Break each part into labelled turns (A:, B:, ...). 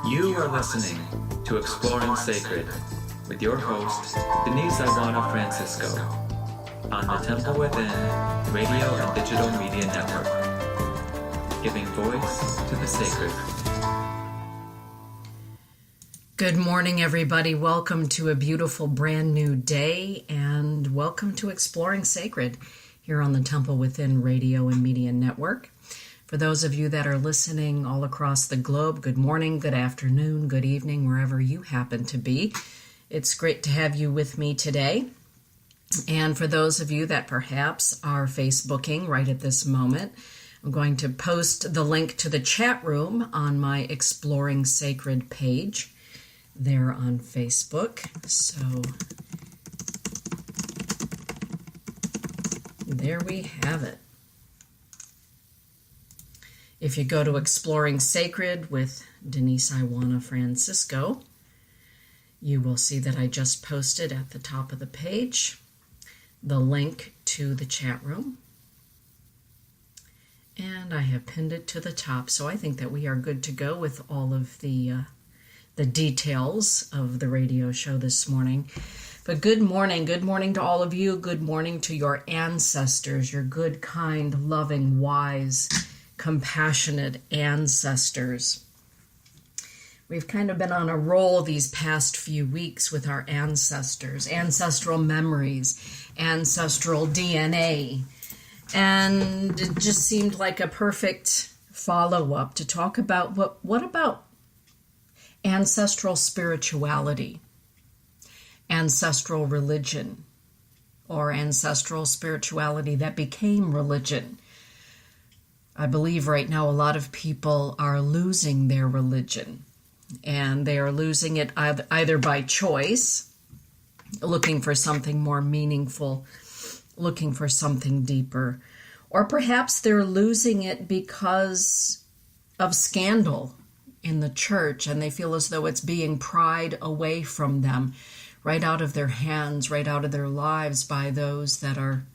A: You are listening to Exploring Sacred with your host, Denise Iwana Francisco, on the Temple Within Radio and Digital Media Network, giving voice to the sacred.
B: Good morning, everybody. Welcome to a beautiful brand new day, and welcome to Exploring Sacred here on the Temple Within Radio and Media Network. For those of you that are listening all across the globe, good morning, good afternoon, good evening, wherever you happen to be. It's great to have you with me today. And for those of you that perhaps are Facebooking right at this moment, I'm going to post the link to the chat room on my Exploring Sacred page there on Facebook. So there we have it. If you go to Exploring Sacred with Denise Iwana Francisco, you will see that I just posted at the top of the page the link to the chat room. And I have pinned it to the top, so I think that we are good to go with all of the details of the radio show this morning. But good morning to all of you. Good morning to your ancestors, your good, kind, loving, wise, compassionate ancestors. We've kind of been on a roll these past few weeks with our ancestors, ancestral memories, ancestral DNA. And it just seemed like a perfect follow-up to talk about what about ancestral spirituality, ancestral religion, or ancestral spirituality that became religion. I believe right now a lot of people are losing their religion, and they are losing it either by choice, looking for something more meaningful, looking for something deeper, or perhaps they're losing it because of scandal in the church, and they feel as though it's being pried away from them, right out of their hands, right out of their lives by those that are,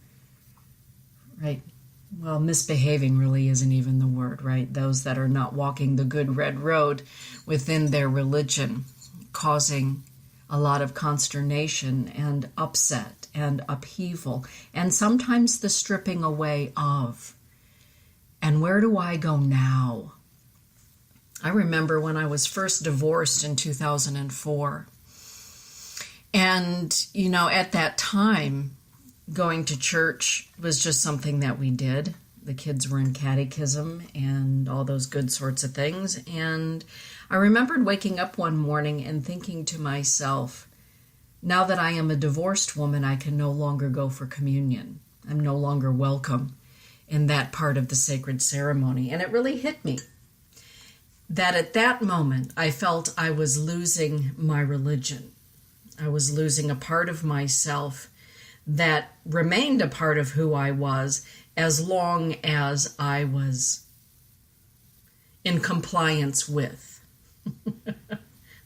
B: misbehaving really isn't even the word, right? Those that are not walking the good red road within their religion, causing a lot of consternation and upset and upheaval, and sometimes the stripping away of. And where do I go now? I remember when I was first divorced in 2004. And, at that time, going to church was just something that we did. The kids were in catechism and all those good sorts of things. And I remembered waking up one morning and thinking to myself, now that I am a divorced woman, I can no longer go for communion. I'm no longer welcome in that part of the sacred ceremony. And it really hit me that at that moment, I felt I was losing my religion. I was losing a part of myself that remained a part of who I was as long as I was in compliance with.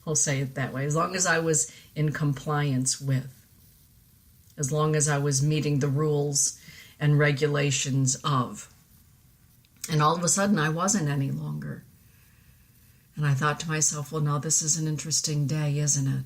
B: I'll say it that way. As long as I was in compliance with. As long as I was meeting the rules and regulations of. And all of a sudden, I wasn't any longer. And I thought to myself, well, now this is an interesting day, isn't it?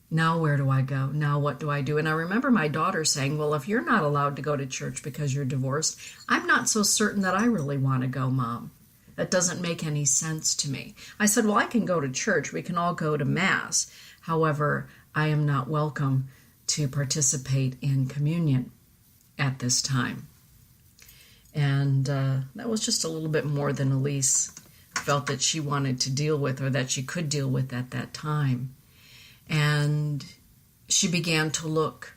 B: Now where do I go? Now what do I do? And I remember my daughter saying, well, if you're not allowed to go to church because you're divorced, I'm not so certain that I really want to go, Mom. That doesn't make any sense to me. I said, well, I can go to church. We can all go to Mass. However, I am not welcome to participate in communion at this time. And that was just a little bit more than Elise felt that she wanted to deal with, or that she could deal with at that time. And she began to look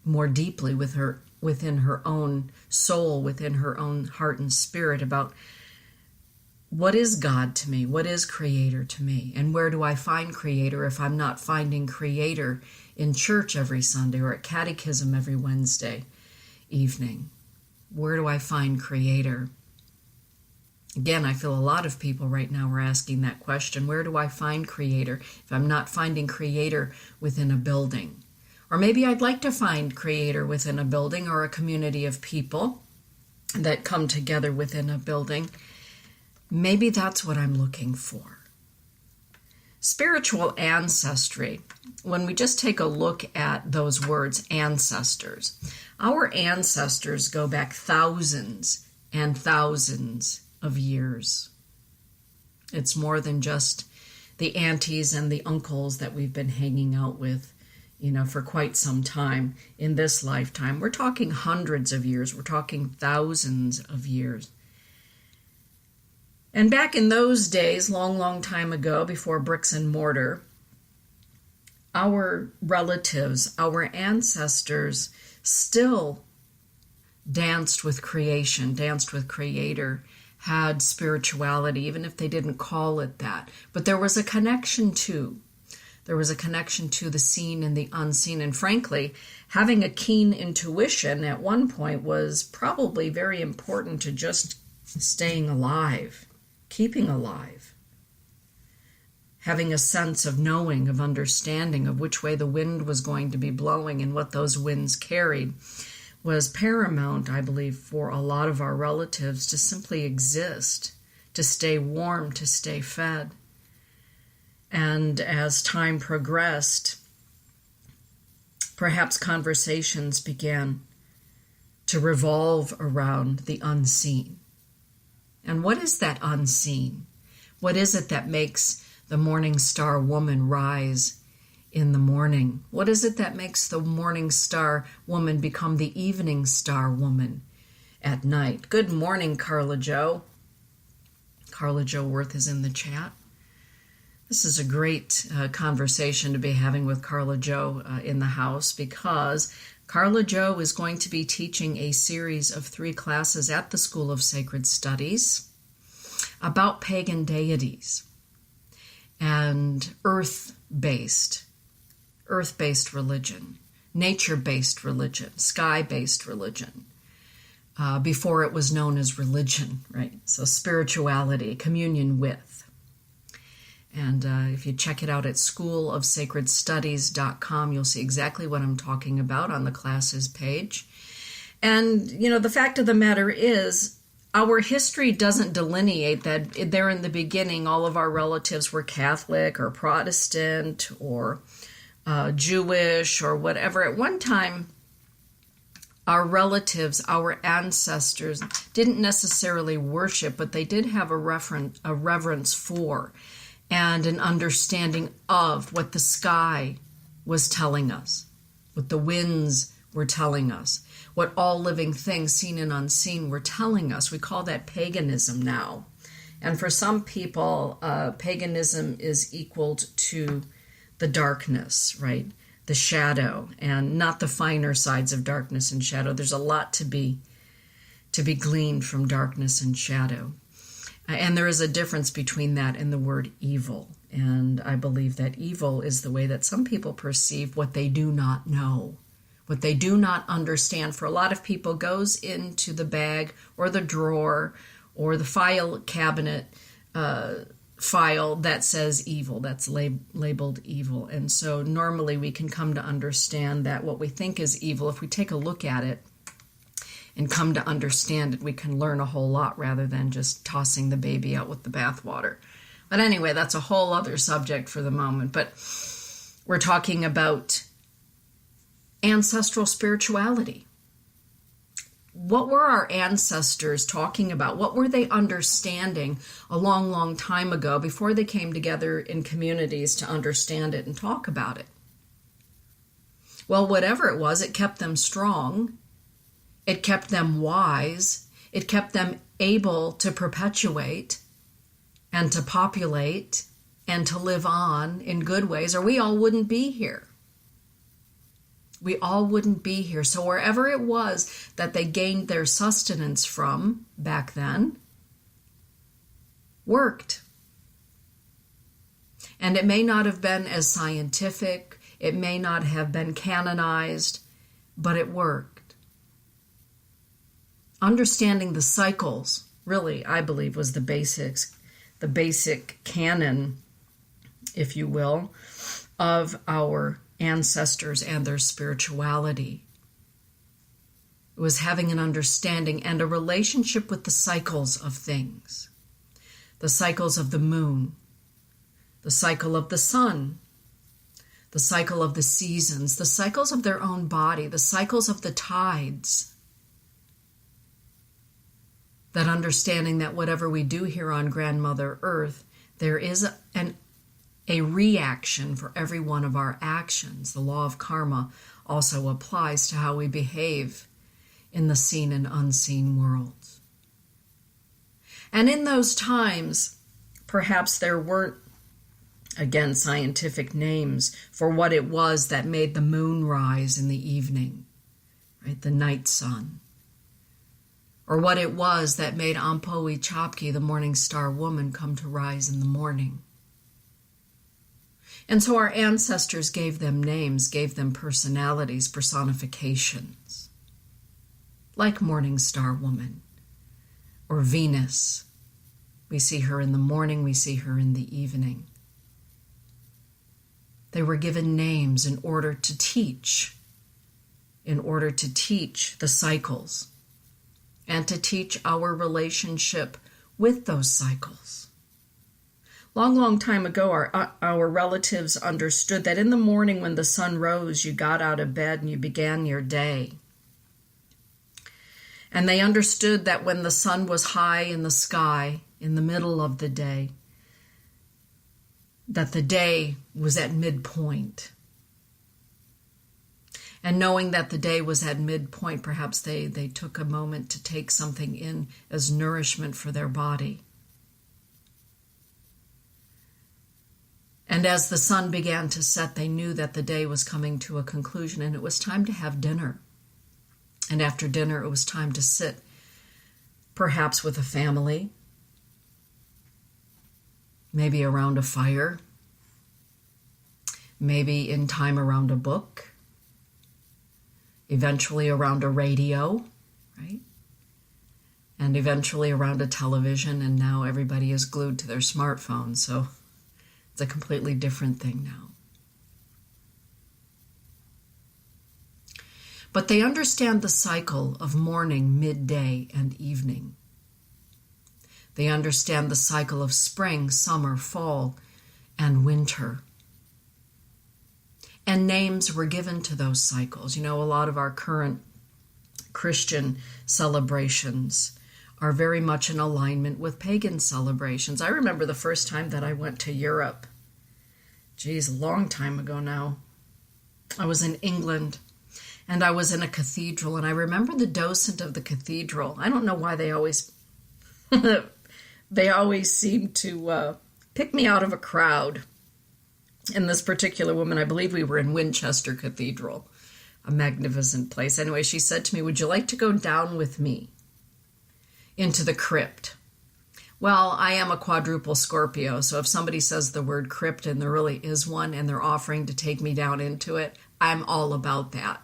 B: more deeply within her own soul, within her own heart and spirit, about what is God to me? What is Creator to me? And where do I find Creator if I'm not finding Creator in church every Sunday or at catechism every Wednesday evening? Where do I find Creator? Again, I feel a lot of people right now are asking that question. Where do I find Creator if I'm not finding Creator within a building? Or maybe I'd like to find Creator within a building or a community of people that come together within a building. Maybe that's what I'm looking for. Spiritual ancestry. When we just take a look at those words, ancestors, our ancestors go back thousands and thousands of years. It's more than just the aunties and the uncles that we've been hanging out with, for quite some time in this lifetime. We're talking hundreds of years. We're talking thousands of years. And back in those days, long time ago, before bricks and mortar, our relatives, our ancestors still danced with creation, danced with Creator, had spirituality, even if they didn't call it that. But there was a connection too. There was a connection to the seen and the unseen. And frankly, having a keen intuition at one point was probably very important to just staying alive, keeping alive. Having a sense of knowing, of understanding of which way the wind was going to be blowing and what those winds carried was paramount, I believe, for a lot of our relatives to simply exist, to stay warm, to stay fed. And as time progressed, perhaps conversations began to revolve around the unseen. And what is that unseen? What is it that makes the morning star woman rise in the morning? What is it that makes the morning star woman become the evening star woman at night? Good morning, Carla Jo. Carla Jo Worth is in the chat. This is a great conversation to be having with Carla Jo in the house, because Carla Jo is going to be teaching a series of 3 classes at the School of Sacred Studies about pagan deities and earth-based religion, nature-based religion, sky-based religion, before it was known as religion, right? So spirituality, communion with. And if you check it out at schoolofsacredstudies.com, you'll see exactly what I'm talking about on the classes page. And, the fact of the matter is, our history doesn't delineate that there in the beginning all of our relatives were Catholic or Protestant or Jewish or whatever. At one time, our relatives, our ancestors, didn't necessarily worship, but they did have a reverence for and an understanding of what the sky was telling us, what the winds were telling us, what all living things, seen and unseen, were telling us. We call that paganism now. And for some people, paganism is equaled to the darkness, right? The shadow, and not the finer sides of darkness and shadow. There's a lot to be gleaned from darkness and shadow. And there is a difference between that and the word evil. And I believe that evil is the way that some people perceive what they do not know, what they do not understand. For a lot of people, goes into the bag or the drawer or the file cabinet file that says evil, that's labeled evil. And so normally we can come to understand that what we think is evil, if we take a look at it and come to understand it, we can learn a whole lot rather than just tossing the baby out with the bathwater. But anyway, that's a whole other subject for the moment. But we're talking about ancestral spirituality. What were our ancestors talking about? What were they understanding a long time ago before they came together in communities to understand it and talk about it? Well, whatever it was, it kept them strong. It kept them wise. It kept them able to perpetuate and to populate and to live on in good ways, or we all wouldn't be here. We all wouldn't be here. So wherever it was that they gained their sustenance from back then, worked. And it may not have been as scientific, it may not have been canonized, but it worked. Understanding the cycles, really, I believe, was the basic canon, if you will, of our ancestors and their spirituality. It was having an understanding and a relationship with the cycles of things. the cycles of the moon, the cycle of the sun, the cycle of the seasons, the cycles of their own body, the cycles of the tides. That understanding that whatever we do here on Grandmother Earth, there is a reaction for every one of our actions. The law of karma also applies to how we behave in the seen and unseen worlds. And in those times, perhaps there weren't, again, scientific names for what it was that made the moon rise in the evening, right? The night sun. Or what it was that made Ampoe Chapki, the morning star woman, come to rise in the morning. And so our ancestors gave them names, gave them personalities, personifications, like morning star woman or Venus. We see her in the morning, we see her in the evening. They were given names in order to teach the cycles and to teach our relationship with those cycles. Long time ago, our relatives understood that in the morning when the sun rose, you got out of bed and you began your day. And they understood that when the sun was high in the sky, in the middle of the day, that the day was at midpoint. And knowing that the day was at midpoint, perhaps they took a moment to take something in as nourishment for their body. And as the sun began to set, they knew that the day was coming to a conclusion and it was time to have dinner. And after dinner, it was time to sit, perhaps with a family, maybe around a fire, maybe in time around a book, eventually around a radio, right? And eventually around a television, and now everybody is glued to their smartphone, so it's a completely different thing now. But they understand the cycle of morning, midday, and evening. They understand the cycle of spring, summer, fall, and winter. And names were given to those cycles. You know, a lot of our current Christian celebrations are very much in alignment with pagan celebrations. I remember the first time that I went to Europe. Geez, a long time ago now. I was in England, and I was in a cathedral, and I remember the docent of the cathedral. I don't know why they always seem to pick me out of a crowd. And this particular woman, I believe we were in Winchester Cathedral, a magnificent place. Anyway, she said to me, "Would you like to go down with me into the crypt?" Well, I am a quadruple Scorpio, so if somebody says the word crypt and there really is one and they're offering to take me down into it, I'm all about that.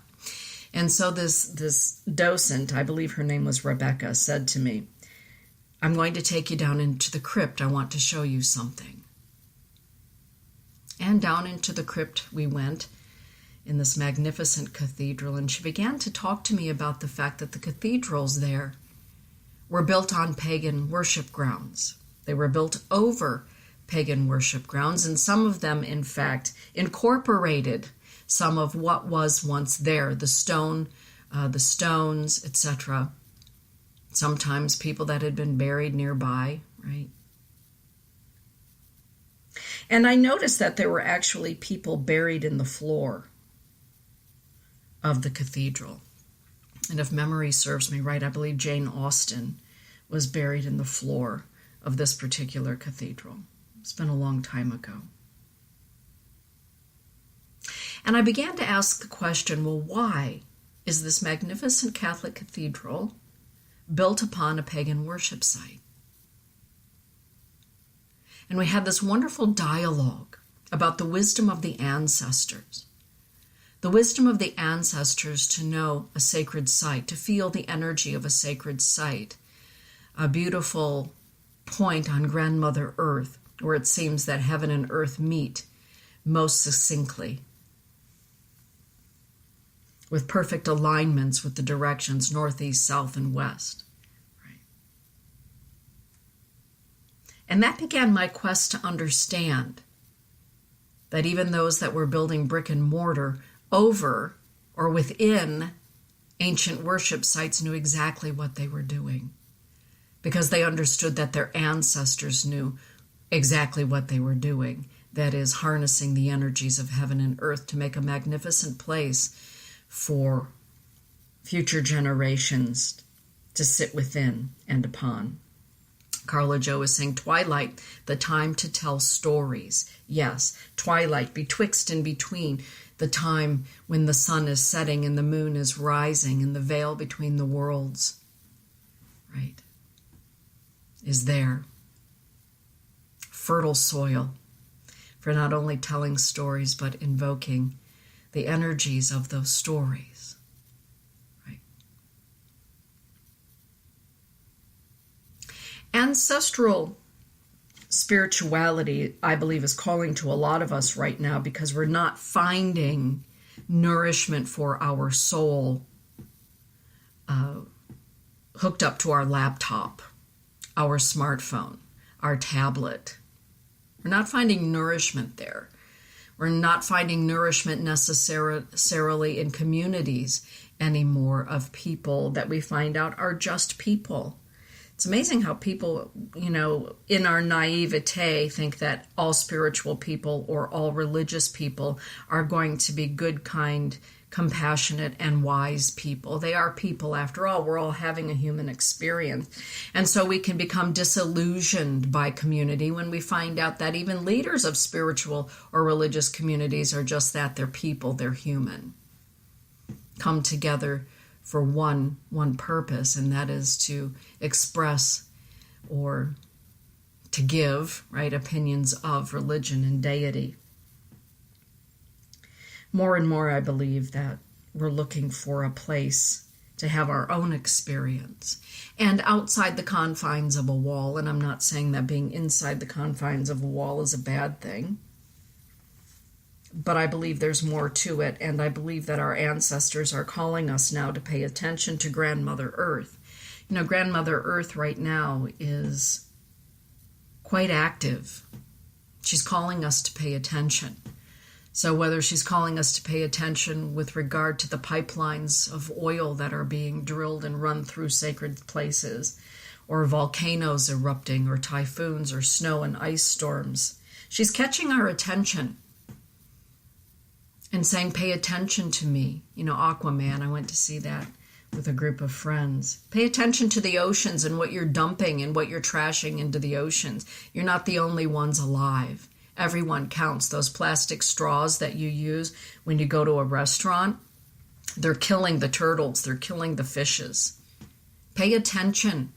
B: And so this docent, I believe her name was Rebecca, said to me, "I'm going to take you down into the crypt. I want to show you something." And down into the crypt we went in this magnificent cathedral, and she began to talk to me about the fact that the cathedrals there were built on pagan worship grounds. They were built over pagan worship grounds, and some of them, in fact, incorporated some of what was once there, the stones, etc. Sometimes people that had been buried nearby, right? And I noticed that there were actually people buried in the floor of the cathedral. And if memory serves me right, I believe Jane Austen was buried in the floor of this particular cathedral. It's been a long time ago. And I began to ask the question, well, why is this magnificent Catholic cathedral built upon a pagan worship site? And we had this wonderful dialogue about the wisdom of the ancestors. The wisdom of the ancestors to know a sacred site, to feel the energy of a sacred site. A beautiful point on Grandmother Earth where it seems that heaven and earth meet most succinctly, with perfect alignments with the directions north, east, south, and west. Right. And that began my quest to understand that even those that were building brick and mortar over or within ancient worship sites knew exactly what they were doing, because they understood that their ancestors knew exactly what they were doing. That is, harnessing the energies of heaven and earth to make a magnificent place for future generations to sit within and upon. Carla Jo is saying, twilight, the time to tell stories. Yes, twilight, betwixt and between, the time when the sun is setting and the moon is rising and the veil between the worlds, right, is there. Fertile soil for not only telling stories, but invoking the energies of those stories, right? Ancestral spirituality, I believe, is calling to a lot of us right now because we're not finding nourishment for our soul hooked up to our laptop, our smartphone, our tablet. We're not finding nourishment there. We're not finding nourishment necessarily in communities anymore of people that we find out are just people. It's amazing how people, in our naivete think that all spiritual people or all religious people are going to be good, kind, compassionate, and wise people. They are people after all. We're all having a human experience. And so we can become disillusioned by community when we find out that even leaders of spiritual or religious communities are just that. They're people. They're human. Come together for one purpose, and that is to express or to give, right, opinions of religion and deity. More and more, I believe that we're looking for a place to have our own experience and outside the confines of a wall. And I'm not saying that being inside the confines of a wall is a bad thing, but I believe there's more to it, and I believe that our ancestors are calling us now to pay attention to Grandmother Earth. Grandmother Earth right now is quite active. She's calling us to pay attention. So whether she's calling us to pay attention with regard to the pipelines of oil that are being drilled and run through sacred places, or volcanoes erupting, or typhoons, or snow and ice storms, she's catching our attention and saying, pay attention to me. Aquaman, I went to see that with a group of friends. Pay attention to the oceans and what you're dumping and what you're trashing into the oceans. You're not the only ones alive. Everyone counts. Those plastic straws that you use when you go to a restaurant, they're killing the turtles. They're killing the fishes. Pay attention.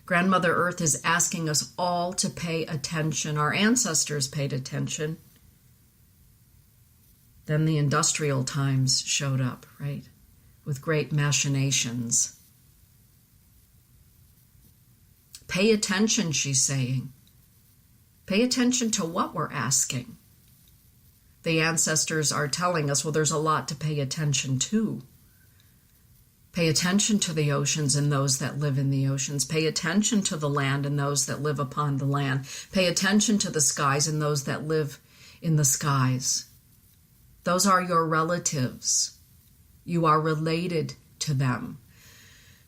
B: Grandmother Earth is asking us all to pay attention. Our ancestors paid attention. Then the industrial times showed up, right, with great machinations. Pay attention, she's saying. Pay attention to what we're asking. The ancestors are telling us, well, there's a lot to pay attention to. Pay attention to the oceans and those that live in the oceans. Pay attention to the land and those that live upon the land. Pay attention to the skies and those that live in the skies. Those are your relatives. You are related to them.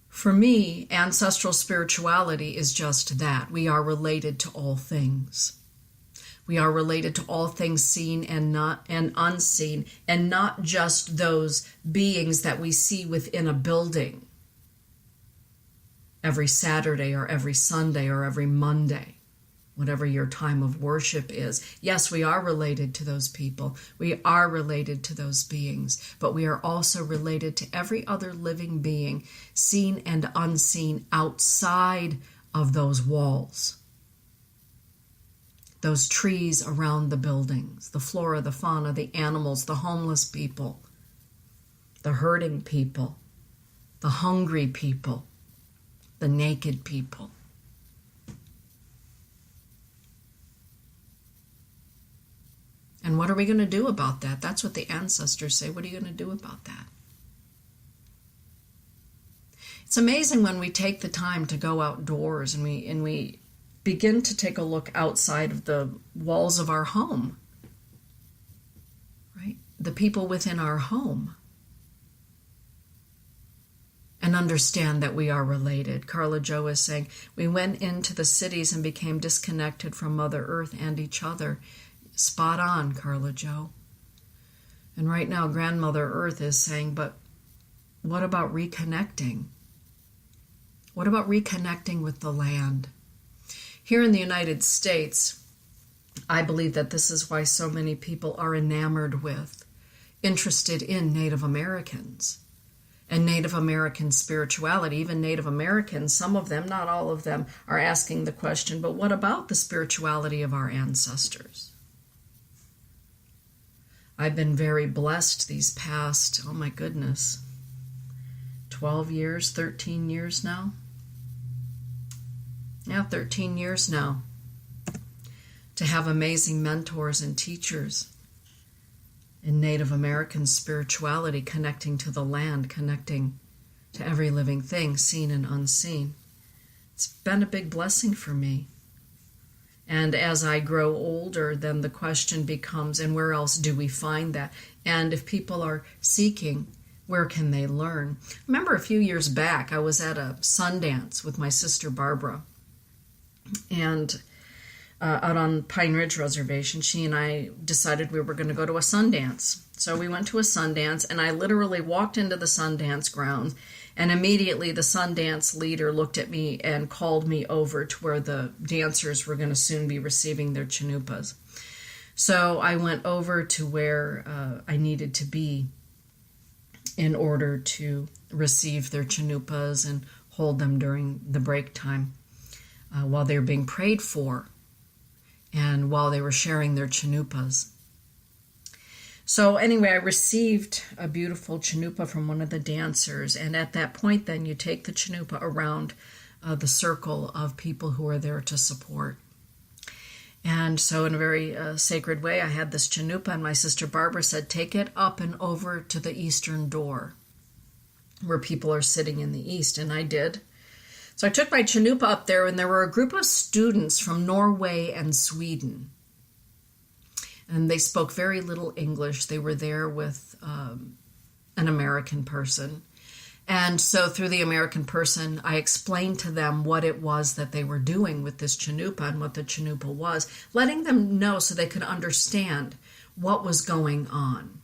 B: For me, ancestral spirituality is just that. We are related to all things. We are related to all things seen and unseen, and not just those beings that we see within a building every Saturday or every Sunday or every Monday. Whatever your time of worship is. Yes, we are related to those people. We are related to those beings, but we are also related to every other living being, seen and unseen, outside of those walls. Those trees around the buildings, the flora, the fauna, the animals, the homeless people, the hurting people, the hungry people, the naked people. And what are we going to do about that? That's what the ancestors say. What are you going to do about that? It's amazing when we take the time to go outdoors and we begin to take a look outside of the walls of our home, right? The people within our home, and understand that we are related. Carla Jo is saying, we went into the cities and became disconnected from Mother Earth and each other. Spot on, Carla Jo. And right now, Grandmother Earth is saying, but what about reconnecting? What about reconnecting with the land? Here in the United States, I believe that this is why so many people are enamored with, interested in Native Americans and Native American spirituality. Even Native Americans, some of them, not all of them, are asking the question, but what about the spirituality of our ancestors? I've been very blessed these past, 12 years, 13 years now. Yeah, 13 years now, to have amazing mentors and teachers in Native American spirituality, connecting to the land, connecting to every living thing, seen and unseen. It's been a big blessing for me. And as I grow older, then the question becomes, and where else do we find that? And if people are seeking, where can they learn? I remember a few years back, I was at a Sundance with my sister Barbara, and out on Pine Ridge Reservation, she and I decided we were going to go to a Sundance. So we went to a Sundance, and I literally walked into the Sundance grounds, and immediately the Sundance leader looked at me and called me over to where the dancers were going to soon be receiving their chanupas. So I went over to where I needed to be in order to receive their chanupas and hold them during the break time while they were being prayed for and while they were sharing their chanupas. So anyway, I received a beautiful chanupa from one of the dancers, and at that point then you take the chanupa around the circle of people who are there to support. And so in a very sacred way, I had this chanupa, and my sister Barbara said, take it up and over to the eastern door where people are sitting in the east, and I did. So I took my chanupa up there, and there were a group of students from Norway and Sweden. And they spoke very little English. They were there with an American person. And so through the American person, I explained to them what it was that they were doing with this chanupa and what the chanupa was, letting them know so they could understand what was going on.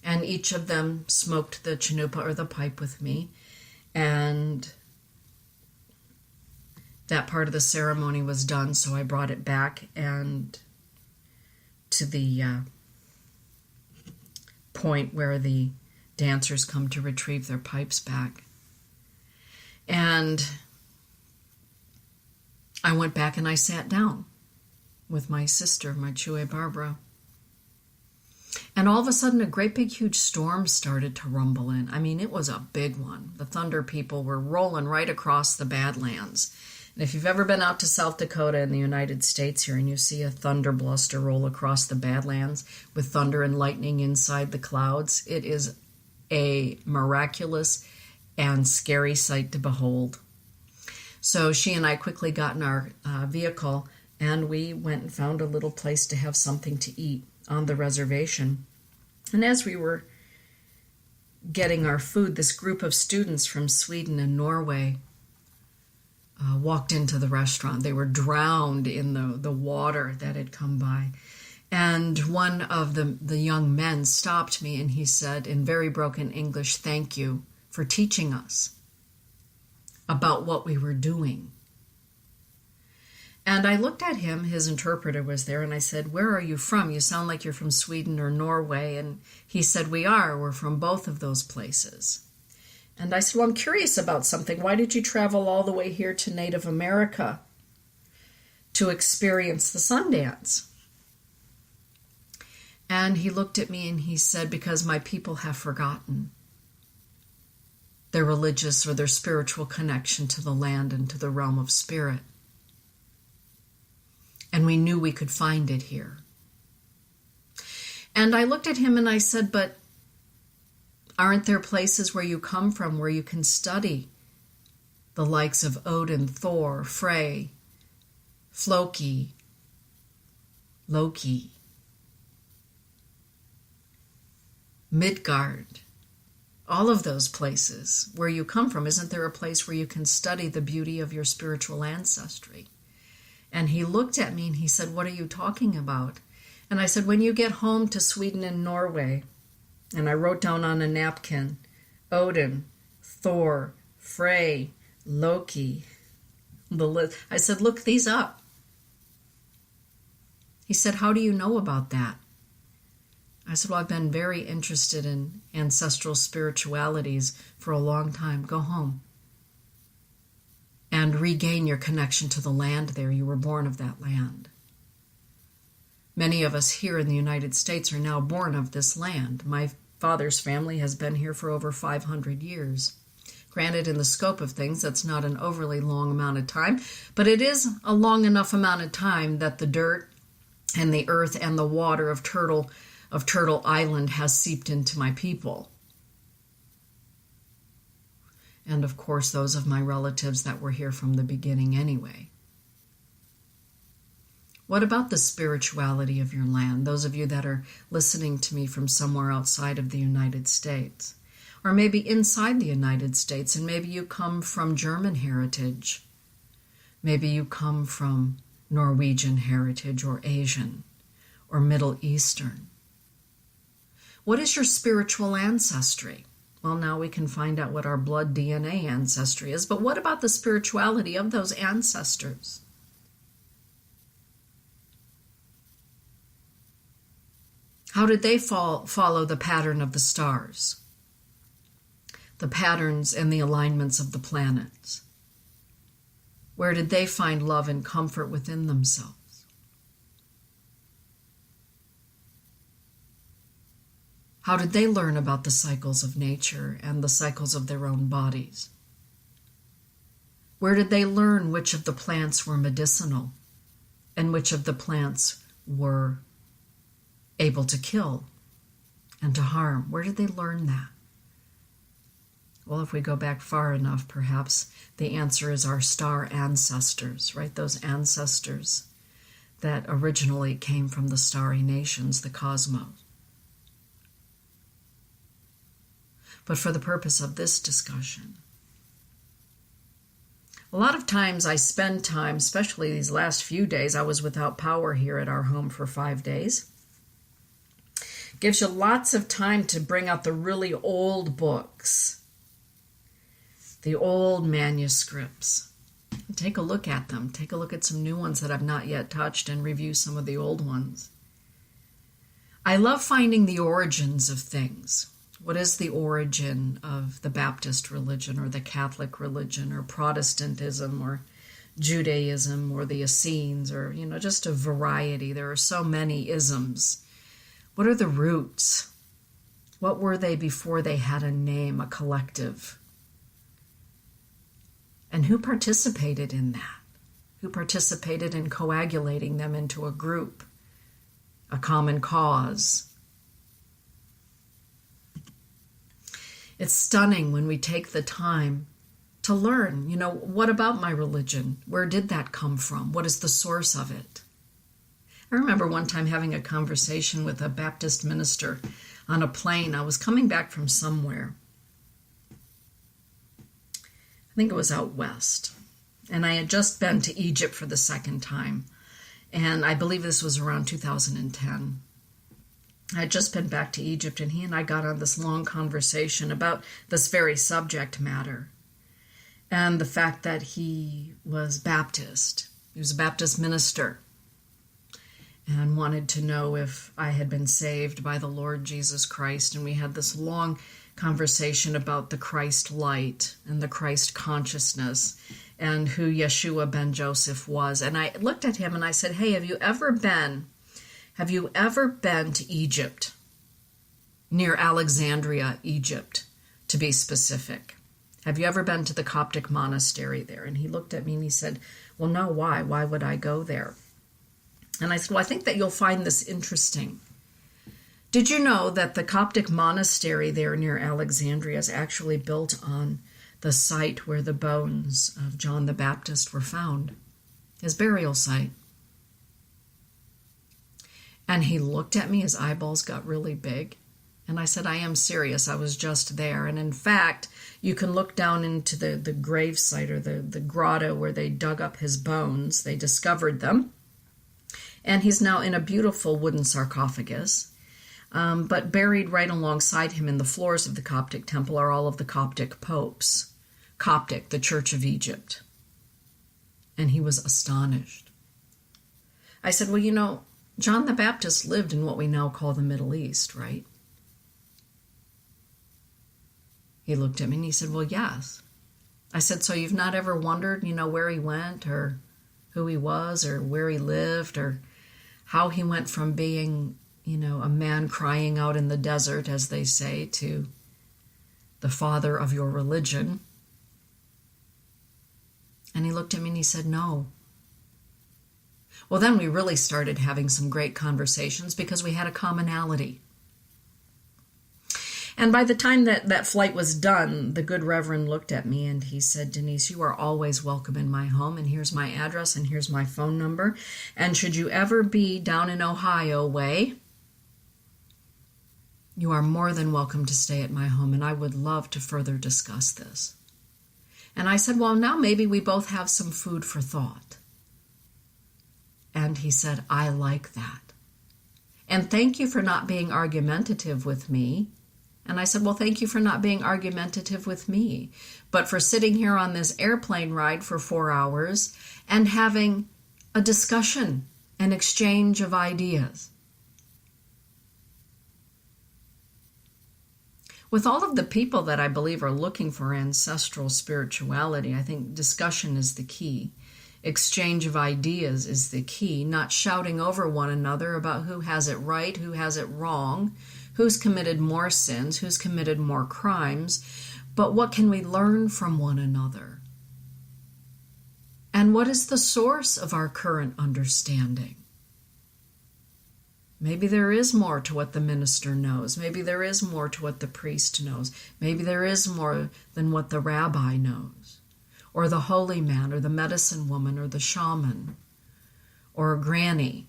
B: And each of them smoked the chanupa or the pipe with me. And that part of the ceremony was done, so I brought it back and to the point where the dancers come to retrieve their pipes back. And I went back and I sat down with my sister, my Chue Barbara. And all of a sudden, a great big huge storm started to rumble in. I mean, it was a big one. The Thunder people were rolling right across the Badlands. And if you've ever been out to South Dakota in the United States here and you see a thunder bluster roll across the Badlands with thunder and lightning inside the clouds, it is a miraculous and scary sight to behold. So she and I quickly got in our vehicle, and we went and found a little place to have something to eat on the reservation. And as we were getting our food, this group of students from Sweden and Norway walked into the restaurant. They were drowned in the water that had come by. And one of the young men stopped me, and he said in very broken English, "Thank you for teaching us about what we were doing." And I looked at him, his interpreter was there, and I said, "Where are you from? You sound like you're from Sweden or Norway." And he said, we're from both of those places. And I said, well, I'm curious about something. Why did you travel all the way here to Native America to experience the Sundance? And he looked at me and he said, because my people have forgotten their religious or their spiritual connection to the land and to the realm of spirit. And we knew we could find it here. And I looked at him and I said, but aren't there places where you come from where you can study the likes of Odin, Thor, Frey, Floki, Loki, Midgard, all of those places where you come from. Isn't there a place where you can study the beauty of your spiritual ancestry? And he looked at me and he said, what are you talking about? And I said, when you get home to Sweden and Norway, and I wrote down on a napkin, Odin, Thor, Frey, Loki, the list. I said, look these up. He said, how do you know about that? I said, well, I've been very interested in ancestral spiritualities for a long time. Go home and regain your connection to the land there. You were born of that land. Many of us here in the United States are now born of this land. My father's family has been here for over 500 years. Granted, in the scope of things, that's not an overly long amount of time, but it is a long enough amount of time that the dirt and the earth and the water of Turtle Island has seeped into my people. And of course, those of my relatives that were here from the beginning anyway. What about the spirituality of your land? Those of you that are listening to me from somewhere outside of the United States, or maybe inside the United States, and maybe you come from German heritage. Maybe you come from Norwegian heritage or Asian or Middle Eastern. What is your spiritual ancestry? Well, now we can find out what our blood DNA ancestry is, but what about the spirituality of those ancestors? How did they follow the pattern of the stars? The patterns and the alignments of the planets? Where did they find love and comfort within themselves? How did they learn about the cycles of nature and the cycles of their own bodies? Where did they learn which of the plants were medicinal and which of the plants were able to kill and to harm? Where did they learn that? Well, if we go back far enough, perhaps the answer is our star ancestors, right? Those ancestors that originally came from the starry nations, the cosmos. But for the purpose of this discussion, a lot of times I spend time, especially these last few days, I was without power here at our home for 5 days. Gives you lots of time to bring out the really old books, the old manuscripts. Take a look at them. Take a look at some new ones that I've not yet touched and review some of the old ones. I love finding the origins of things. What is the origin of the Baptist religion or the Catholic religion or Protestantism or Judaism or the Essenes or, just a variety. There are so many isms. What are the roots? What were they before they had a name, a collective? And who participated in that? Who participated in coagulating them into a group, a common cause? It's stunning when we take the time to learn, what about my religion? Where did that come from? What is the source of it? I remember one time having a conversation with a Baptist minister on a plane. I was coming back from somewhere. I think it was out west. And I had just been to Egypt for the second time. And I believe this was around 2010. I had just been back to Egypt, and he and I got on this long conversation about this very subject matter. And the fact that he was Baptist. He was a Baptist minister. And wanted to know if I had been saved by the Lord Jesus Christ. And we had this long conversation about the Christ light and the Christ consciousness and who Yeshua ben Joseph was. And I looked at him and I said, hey, have you ever been to Egypt, near Alexandria, Egypt, to be specific? Have you ever been to the Coptic monastery there? And he looked at me and he said, well, no, why? Why would I go there? And I said, well, I think that you'll find this interesting. Did you know that the Coptic monastery there near Alexandria is actually built on the site where the bones of John the Baptist were found? his burial site. And he looked at me, his eyeballs got really big. And I said, I am serious, I was just there. And in fact, you can look down into the grave site or the grotto where they dug up his bones. They discovered them. And he's now in a beautiful wooden sarcophagus. But buried right alongside him in the floors of the Coptic temple are all of the Coptic popes. Coptic, the Church of Egypt. And he was astonished. I said, well, you know, John the Baptist lived in what we now call the Middle East, right? He looked at me and he said, well, yes. I said, so you've not ever wondered, you know, where he went or who he was or where he lived or how he went from being, you know, a man crying out in the desert, as they say, to the father of your religion? And he looked at me and he said, no. Well, then we really started having some great conversations because we had a commonality. And by the time that flight was done, the good Reverend looked at me and he said, Denise, you are always welcome in my home, and here's my address and here's my phone number. And should you ever be down in Ohio way, you are more than welcome to stay at my home, and I would love to further discuss this. And I said, well, now maybe we both have some food for thought. And he said, I like that. And thank you for not being argumentative with me. And I said, well, thank you for not being argumentative with me, but for sitting here on this airplane ride for 4 hours and having a discussion, an exchange of ideas. With all of the people that I believe are looking for ancestral spirituality, I think discussion is the key. Exchange of ideas is the key, not shouting over one another about who has it right, who has it wrong, who's committed more sins, who's committed more crimes, but what can we learn from one another? And what is the source of our current understanding? Maybe there is more to what the minister knows. Maybe there is more to what the priest knows. Maybe there is more than what the rabbi knows, or the holy man, or the medicine woman, or the shaman, or a granny.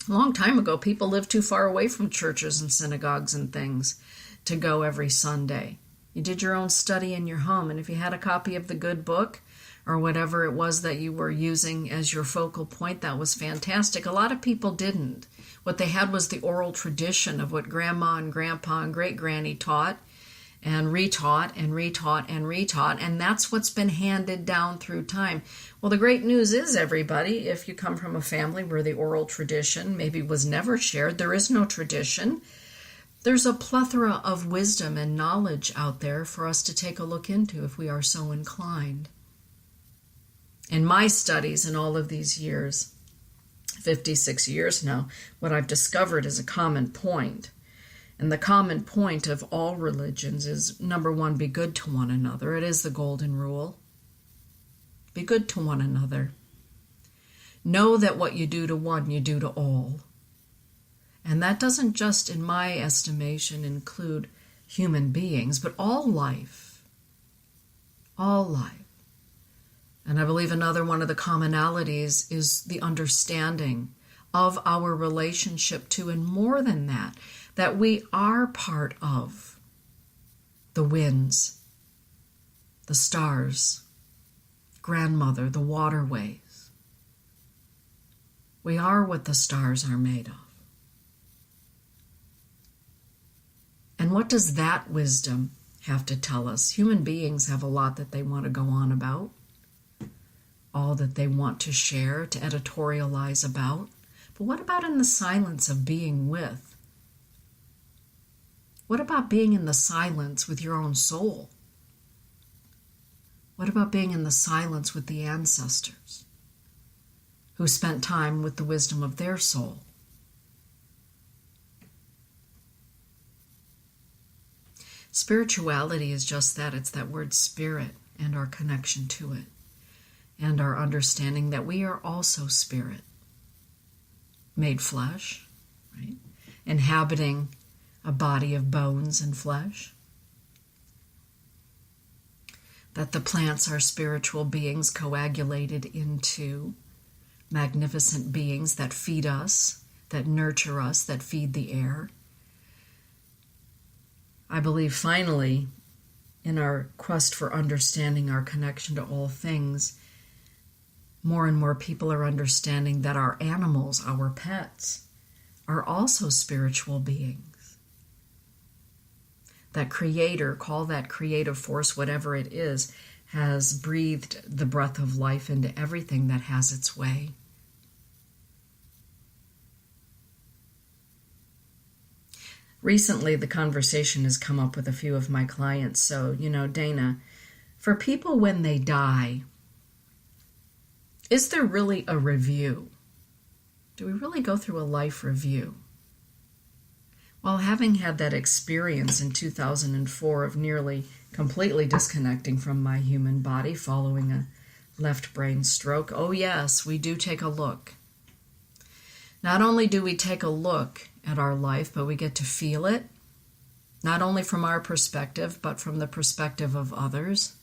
B: A long time ago, people lived too far away from churches and synagogues and things to go every Sunday. You did your own study in your home, and if you had a copy of the good book or whatever it was that you were using as your focal point, that was fantastic. A lot of people didn't. What they had was the oral tradition of what grandma and grandpa and great-granny taught and retaught and retaught and retaught, and that's what's been handed down through time. Well, the great news is, everybody, if you come from a family where the oral tradition maybe was never shared, there is no tradition, there's a plethora of wisdom and knowledge out there for us to take a look into if we are so inclined. In my studies in all of these years, 56 years now, what I've discovered is a common point. And the common point of all religions is, number one, be good to one another. It is the golden rule. Be good to one another. Know that what you do to one, you do to all. And that doesn't just, in my estimation, include human beings, but all life. All life. And I believe another one of the commonalities is the understanding of our relationship to, and more than that we are part of the winds, the stars, grandmother, the waterways. We are what the stars are made of. And what does that wisdom have to tell us? Human beings have a lot that they want to go on about, all that they want to share, to editorialize about. But what about in the silence of being with? What about being in the silence with your own soul? What about being in the silence with the ancestors who spent time with the wisdom of their soul? Spirituality is just that. It's that word spirit and our connection to it, and our understanding that we are also spirit, made flesh, right? Inhabiting a body of bones and flesh. that the plants are spiritual beings coagulated into magnificent beings that feed us, that nurture us, that feed the air. I believe finally, in our quest for understanding our connection to all things, more and more people are understanding that our animals, our pets, are also spiritual beings. That creator, call that creative force, whatever it is, has breathed the breath of life into everything that has its way. Recently, the conversation has come up with a few of my clients. So, Dana, for people when they die, is there really a review? Do we really go through a life review? Well, having had that experience in 2004 of nearly completely disconnecting from my human body following a left brain stroke, oh yes, we do take a look. Not only do we take a look at our life, but we get to feel it, not only from our perspective, but from the perspective of others.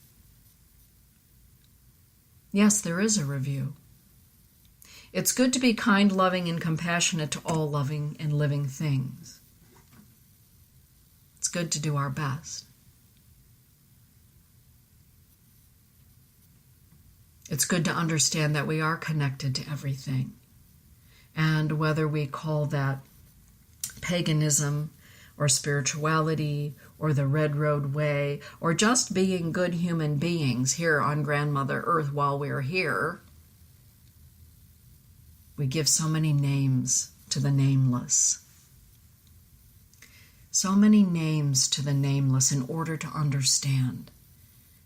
B: Yes, there is a review. It's good to be kind, loving, and compassionate to all loving and living things. It's good to do our best. It's good to understand that we are connected to everything. And whether we call that paganism or spirituality or the Red Road Way or just being good human beings here on Grandmother Earth while we're here, we give so many names to the nameless. So many names to the nameless in order to understand.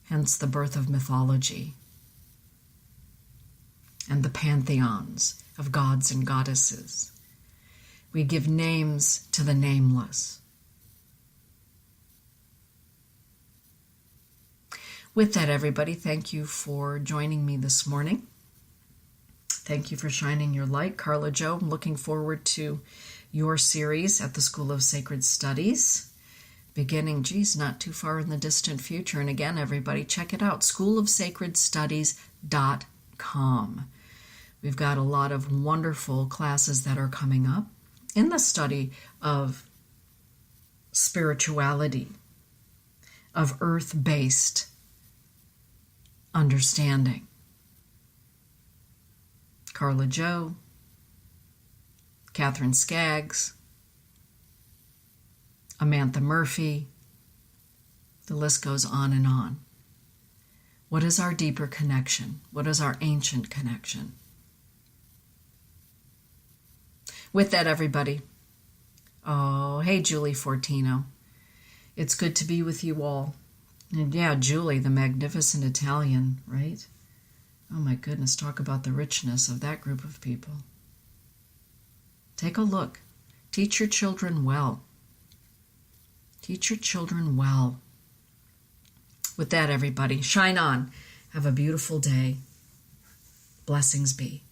B: Hence the birth of mythology and the pantheons of gods and goddesses. We give names to the nameless. With that, everybody, thank you for joining me this morning. Thank you for shining your light. Carla Jo, I'm looking forward to your series at the School of Sacred Studies, beginning, not too far in the distant future. And again, everybody, check it out, schoolofsacredstudies.com. We've got a lot of wonderful classes that are coming up in the study of spirituality, of earth-based understanding. Carla Jo, Catherine Skaggs, Amantha Murphy, the list goes on and on. What is our deeper connection? What is our ancient connection? With that, everybody, oh, hey, Julie Fortino. It's good to be with you all. And yeah, Julie, the magnificent Italian, right? Oh my goodness, talk about the richness of that group of people. Take a look. Teach your children well. Teach your children well. With that, everybody, shine on. Have a beautiful day. Blessings be.